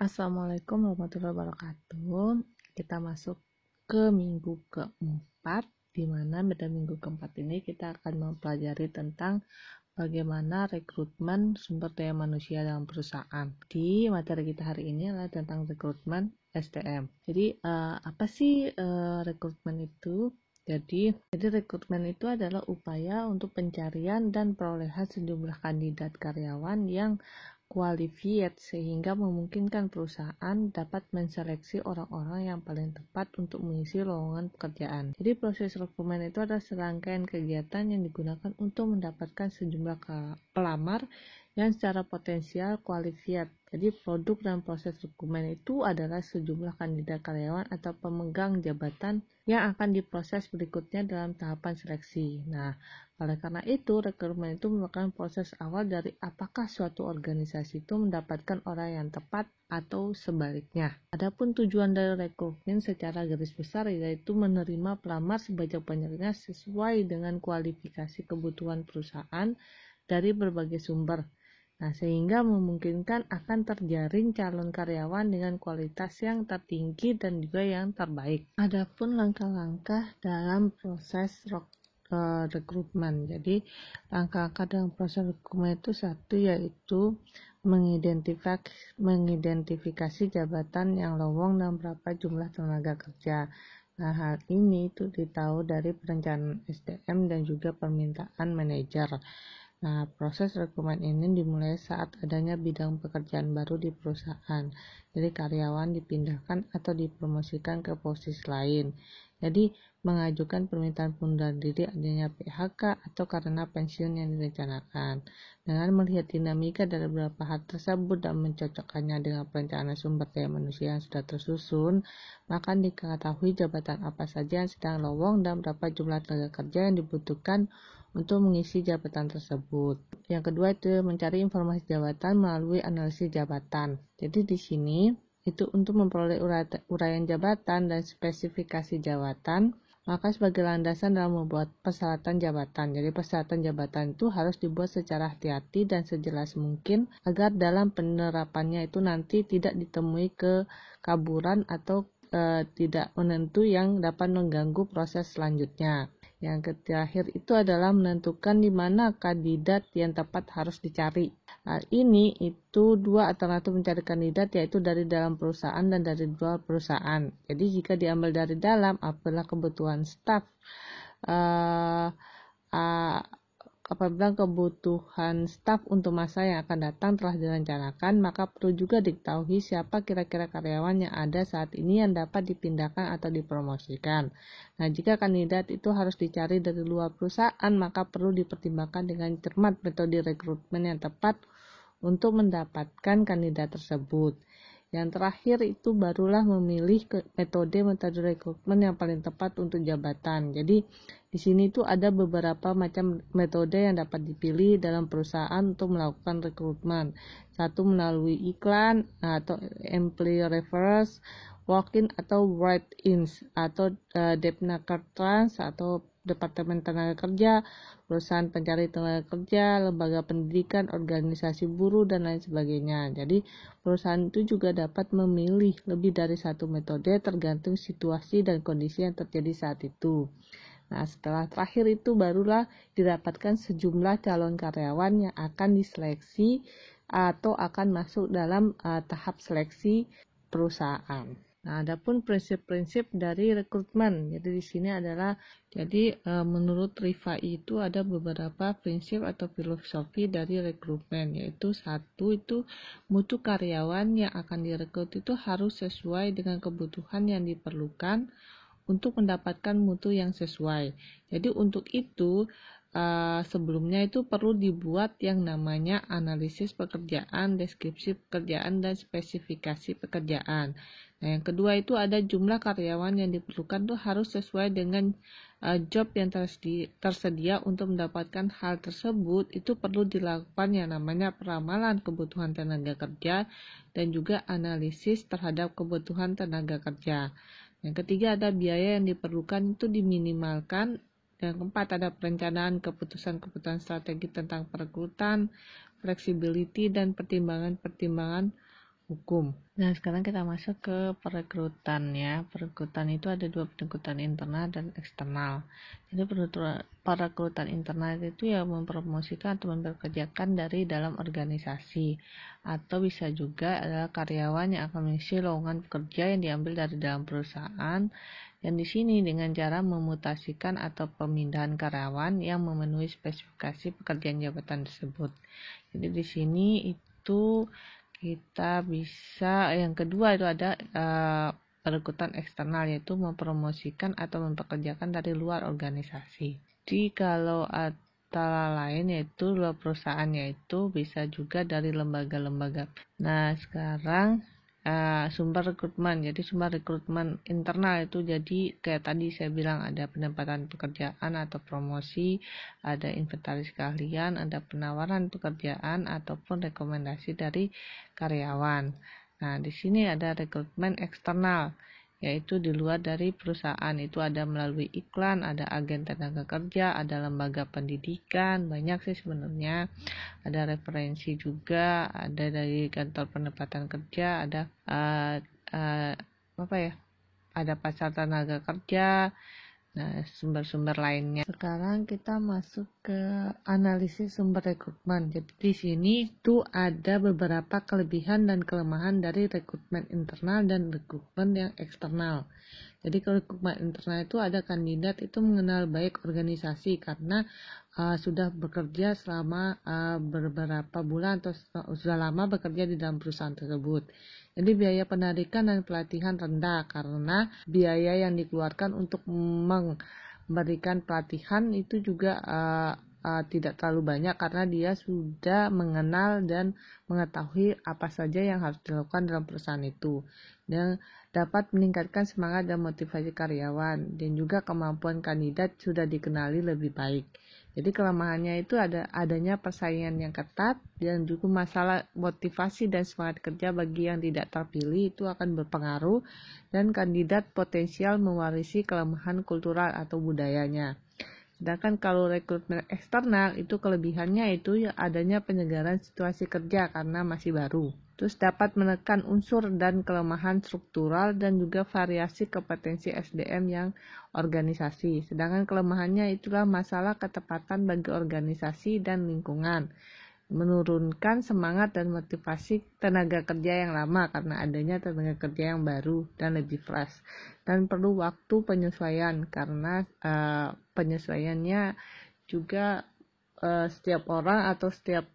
Assalamualaikum warahmatullahi wabarakatuh. Kita masuk ke minggu keempat, di mana pada minggu keempat ini kita akan mempelajari tentang bagaimana rekrutmen sumber daya manusia dalam perusahaan. Di materi kita hari ini adalah tentang rekrutmen SDM. Jadi apa sih rekrutmen itu? Jadi rekrutmen itu adalah upaya untuk pencarian dan perolehan sejumlah kandidat karyawan yang qualified sehingga memungkinkan perusahaan dapat menseleksi orang-orang yang paling tepat untuk mengisi lowongan pekerjaan. Jadi proses rekrutmen itu adalah serangkaian kegiatan yang digunakan untuk mendapatkan sejumlah pelamar yang secara potensial qualified. Jadi produk dan proses rekrutmen itu adalah sejumlah kandidat karyawan atau pemegang jabatan yang akan diproses berikutnya dalam tahapan seleksi. Nah, oleh karena itu, rekrutmen itu merupakan proses awal dari apakah suatu organisasi itu mendapatkan orang yang tepat atau sebaliknya. Adapun tujuan dari rekrutmen secara garis besar yaitu menerima pelamar sebanyak-banyaknya sesuai dengan kualifikasi kebutuhan perusahaan dari berbagai sumber. Nah, sehingga memungkinkan akan terjaring calon karyawan dengan kualitas yang tertinggi dan juga yang terbaik. Adapun langkah-langkah dalam proses rekrutmen. Jadi langkah-langkah dalam proses rekrutmen itu satu yaitu mengidentifikasi jabatan yang lowong dan berapa jumlah tenaga kerja. Nah, hal ini itu ditahu dari perencanaan SDM dan juga permintaan manajer. Nah, proses rekrutmen ini dimulai saat adanya bidang pekerjaan baru di perusahaan. Jadi karyawan dipindahkan atau dipromosikan ke posisi lain. Jadi mengajukan permintaan pengunduran diri adanya PHK atau karena pensiun yang direncanakan. Dengan melihat dinamika dari beberapa hal tersebut dan mencocokkannya dengan perencanaan sumber daya manusia yang sudah tersusun, maka diketahui jabatan apa saja yang sedang lowong dan berapa jumlah tenaga kerja yang dibutuhkan untuk mengisi jabatan tersebut. Yang kedua itu mencari informasi jabatan melalui analisis jabatan. Jadi di sini itu untuk memperoleh uraian jabatan dan spesifikasi jabatan, maka sebagai landasan dalam membuat persyaratan jabatan. Jadi persyaratan jabatan itu harus dibuat secara hati-hati dan sejelas mungkin agar dalam penerapannya itu nanti tidak ditemui kekaburan atau tidak menentu yang dapat mengganggu proses selanjutnya. Yang terakhir itu adalah menentukan di mana kandidat yang tepat harus dicari. Hal ini itu dua alternatif mencari kandidat yaitu dari dalam perusahaan dan dari luar perusahaan. Jadi jika diambil dari dalam apabila kebutuhan staf apabila kebutuhan staf untuk masa yang akan datang telah direncanakan, maka perlu juga diketahui siapa kira-kira karyawan yang ada saat ini yang dapat dipindahkan atau dipromosikan. Nah, jika kandidat itu harus dicari dari luar perusahaan, maka perlu dipertimbangkan dengan cermat metode rekrutmen yang tepat untuk mendapatkan kandidat tersebut. Yang terakhir itu barulah memilih metode rekrutmen yang paling tepat untuk jabatan. Jadi di sini itu ada beberapa macam metode yang dapat dipilih dalam perusahaan untuk melakukan rekrutmen. Satu melalui iklan atau employee referrals, walk-in atau write-ins atau Depnakertrans atau Departemen Tenaga Kerja, perusahaan pencari tenaga kerja, lembaga pendidikan, organisasi buruh, dan lain sebagainya. Jadi, perusahaan itu juga dapat memilih lebih dari satu metode tergantung situasi dan kondisi yang terjadi saat itu. Nah, setelah terakhir itu barulah didapatkan sejumlah calon karyawan yang akan diseleksi atau akan masuk dalam tahap seleksi perusahaan. Nah, adapun prinsip-prinsip dari rekrutmen. Jadi di sini adalah menurut Rifai itu ada beberapa prinsip atau filosofi dari rekrutmen, yaitu satu itu mutu karyawan yang akan direkrut itu harus sesuai dengan kebutuhan yang diperlukan untuk mendapatkan mutu yang sesuai. Jadi untuk itu sebelumnya itu perlu dibuat yang namanya analisis pekerjaan, deskripsi pekerjaan, dan spesifikasi pekerjaan. Nah, yang kedua itu ada jumlah karyawan yang diperlukan tuh harus sesuai dengan job yang tersedia. Untuk mendapatkan hal tersebut itu perlu dilakukan yang namanya peramalan kebutuhan tenaga kerja dan juga analisis terhadap kebutuhan tenaga kerja. Yang ketiga ada biaya yang diperlukan itu diminimalkan. Yang keempat ada perencanaan keputusan-keputusan strategi tentang perekrutan, flexibility, dan pertimbangan-pertimbangan hukum. Nah, sekarang kita masuk ke perekrutan ya. Perekrutan itu ada dua, perekrutan internal dan eksternal. Jadi perekrutan internal itu ya mempromosikan atau mempekerjakan dari dalam organisasi, atau bisa juga adalah karyawan yang akan mengisi lowongan pekerja yang diambil dari dalam perusahaan. Dan di sini dengan cara memutasikan atau pemindahan karyawan yang memenuhi spesifikasi pekerjaan jabatan tersebut. Jadi di sini itu kita bisa, yang kedua itu ada perekrutan eksternal, yaitu mempromosikan atau mempekerjakan dari luar organisasi. Jadi kalau antara lain yaitu luar perusahaan, yaitu bisa juga dari lembaga-lembaga. Nah, sekarang sumber rekrutmen. Jadi sumber rekrutmen internal itu jadi kayak tadi saya bilang, ada penempatan pekerjaan atau promosi, ada inventaris keahlian, ada penawaran pekerjaan ataupun rekomendasi dari karyawan. Nah, di sini ada rekrutmen eksternal, yaitu di luar dari perusahaan. Itu ada melalui iklan, ada agen tenaga kerja, ada lembaga pendidikan, banyak sih sebenarnya. Ada referensi juga, ada dari kantor penempatan kerja, ada ada pasar tenaga kerja. Nah, sumber-sumber lainnya. Sekarang kita masuk ke analisis sumber rekrutmen. Jadi di sini tuh ada beberapa kelebihan dan kelemahan dari rekrutmen internal dan rekrutmen yang eksternal. Jadi kalau rekrutmen internal itu ada kandidat itu mengenal baik organisasi karena sudah bekerja selama beberapa bulan atau sudah lama bekerja di dalam perusahaan tersebut. Jadi biaya penarikan dan pelatihan rendah karena biaya yang dikeluarkan untuk memberikan pelatihan itu juga tidak terlalu banyak karena dia sudah mengenal dan mengetahui apa saja yang harus dilakukan dalam perusahaan itu, dan dapat meningkatkan semangat dan motivasi karyawan, dan juga kemampuan kandidat sudah dikenali lebih baik. Jadi kelemahannya itu adanya persaingan yang ketat, dan juga masalah motivasi dan semangat kerja bagi yang tidak terpilih itu akan berpengaruh, dan kandidat potensial mewarisi kelemahan kultural atau budayanya. Sedangkan kalau rekrutmen eksternal itu kelebihannya itu ya adanya penyegaran situasi kerja karena masih baru. Terus dapat menekan unsur dan kelemahan struktural dan juga variasi kompetensi SDM yang organisasi. Sedangkan kelemahannya itulah masalah ketepatan bagi organisasi dan lingkungan, menurunkan semangat dan motivasi tenaga kerja yang lama karena adanya tenaga kerja yang baru dan lebih fresh, dan perlu waktu penyesuaian karena penyesuaiannya juga setiap orang atau setiap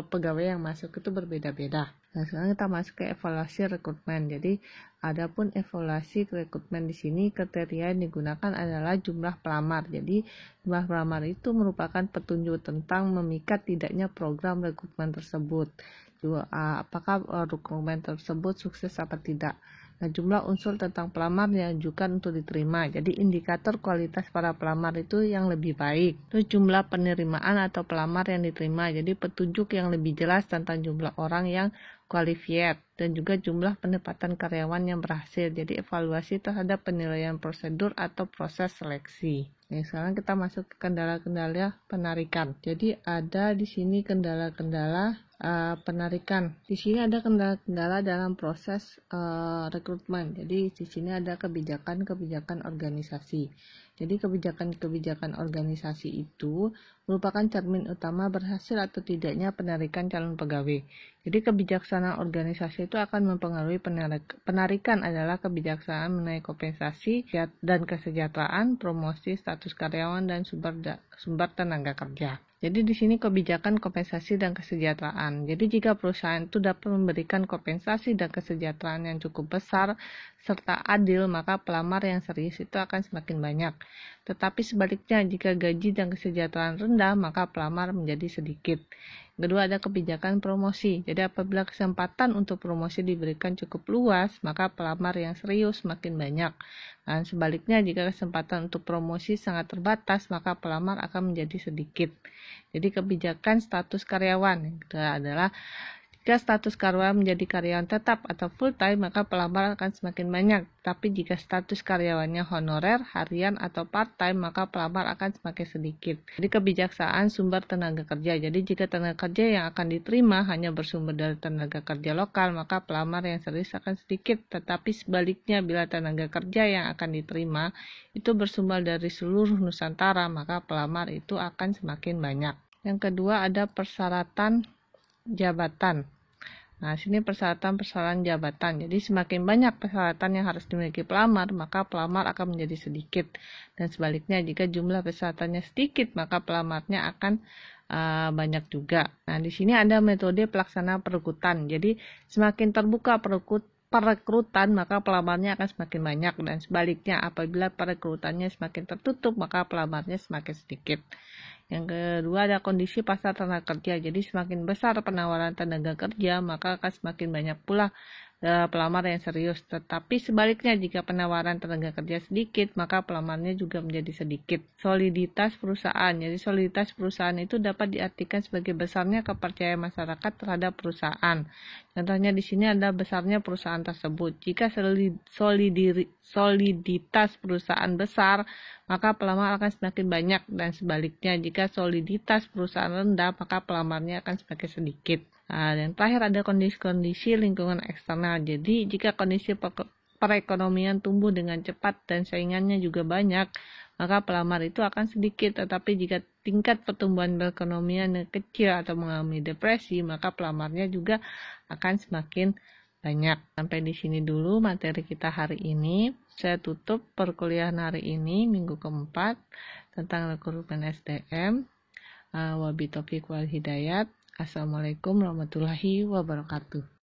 pegawai yang masuk itu berbeda-beda. Nah, sekarang kita masuk ke evaluasi rekrutmen. Jadi, adapun evaluasi rekrutmen di sini kriteria yang digunakan adalah jumlah pelamar. Jadi, jumlah pelamar itu merupakan petunjuk tentang memikat tidaknya program rekrutmen tersebut. Apakah rekrutmen tersebut sukses atau tidak. Nah, jumlah unsur tentang pelamar yang diajukan untuk diterima. Jadi indikator kualitas para pelamar itu yang lebih baik. Terus jumlah penerimaan atau pelamar yang diterima. Jadi petunjuk yang lebih jelas tentang jumlah orang yang qualified, dan juga jumlah penempatan karyawan yang berhasil. Jadi evaluasi terhadap penilaian prosedur atau proses seleksi. Nah, sekarang kita masuk ke kendala-kendala penarikan. Jadi ada di sini kendala-kendala penarikan. Di sini ada kendala-kendala dalam proses rekrutmen. Jadi di sini ada kebijakan-kebijakan organisasi. Jadi kebijakan-kebijakan organisasi itu merupakan cermin utama berhasil atau tidaknya penarikan calon pegawai. Jadi kebijaksanaan organisasi itu akan mempengaruhi penarikan adalah kebijaksanaan mengenai kompensasi dan kesejahteraan, promosi status karyawan, dan sumber tenaga kerja. Jadi di sini kebijakan kompensasi dan kesejahteraan. Jadi jika perusahaan itu dapat memberikan kompensasi dan kesejahteraan yang cukup besar serta adil, maka pelamar yang serius itu akan semakin banyak. Tetapi sebaliknya, jika gaji dan kesejahteraan rendah, maka pelamar menjadi sedikit. Kedua, ada kebijakan promosi. Jadi apabila kesempatan untuk promosi diberikan cukup luas, maka pelamar yang serius makin banyak. Dan sebaliknya, jika kesempatan untuk promosi sangat terbatas, maka pelamar akan menjadi sedikit. Jadi kebijakan status karyawan yang kedua adalah Jika status karyawan menjadi karyawan tetap atau full time, maka pelamar akan semakin banyak. Tapi jika status karyawannya honorer, harian, atau part time, maka pelamar akan semakin sedikit. Jadi kebijaksanaan sumber tenaga kerja. Jadi jika tenaga kerja yang akan diterima hanya bersumber dari tenaga kerja lokal, maka pelamar yang serius akan sedikit. Tetapi sebaliknya, bila tenaga kerja yang akan diterima itu bersumber dari seluruh Nusantara, maka pelamar itu akan semakin banyak. Yang kedua ada persyaratan jabatan. Nah, sini persyaratan jabatan. Jadi semakin banyak persyaratan yang harus dimiliki pelamar, maka pelamar akan menjadi sedikit. Dan sebaliknya, jika jumlah persyaratannya sedikit, maka pelamarnya akan banyak juga. Nah, di sini ada metode pelaksana perekrutan. Jadi semakin terbuka perekrutan, maka pelamarnya akan semakin banyak. Dan sebaliknya, apabila perekrutannya semakin tertutup, maka pelamarnya semakin sedikit. Yang kedua ada kondisi pasar tenaga kerja. Jadi semakin besar penawaran tenaga kerja, maka akan semakin banyak pula pelamar yang serius. Tetapi sebaliknya, jika penawaran tenaga kerja sedikit, maka pelamarnya juga menjadi sedikit. Soliditas perusahaan. Jadi soliditas perusahaan itu dapat diartikan sebagai besarnya kepercayaan masyarakat terhadap perusahaan. Contohnya di sini ada besarnya perusahaan tersebut. Jika soliditas perusahaan besar, maka pelamar akan semakin banyak, dan sebaliknya jika soliditas perusahaan rendah, maka pelamarnya akan semakin sedikit. Nah, dan terakhir ada kondisi-kondisi lingkungan eksternal. Jadi jika kondisi perekonomian tumbuh dengan cepat dan saingannya juga banyak, maka pelamar itu akan sedikit. Tetapi jika tingkat pertumbuhan perekonomian kecil atau mengalami depresi, maka pelamarnya juga akan semakin banyak. Sampai di sini dulu materi kita hari ini. Saya tutup perkuliahan hari ini, minggu keempat, tentang rekrutmen SDM. Wabillahi taufiq wal hidayat. Assalamualaikum warahmatullahi wabarakatuh.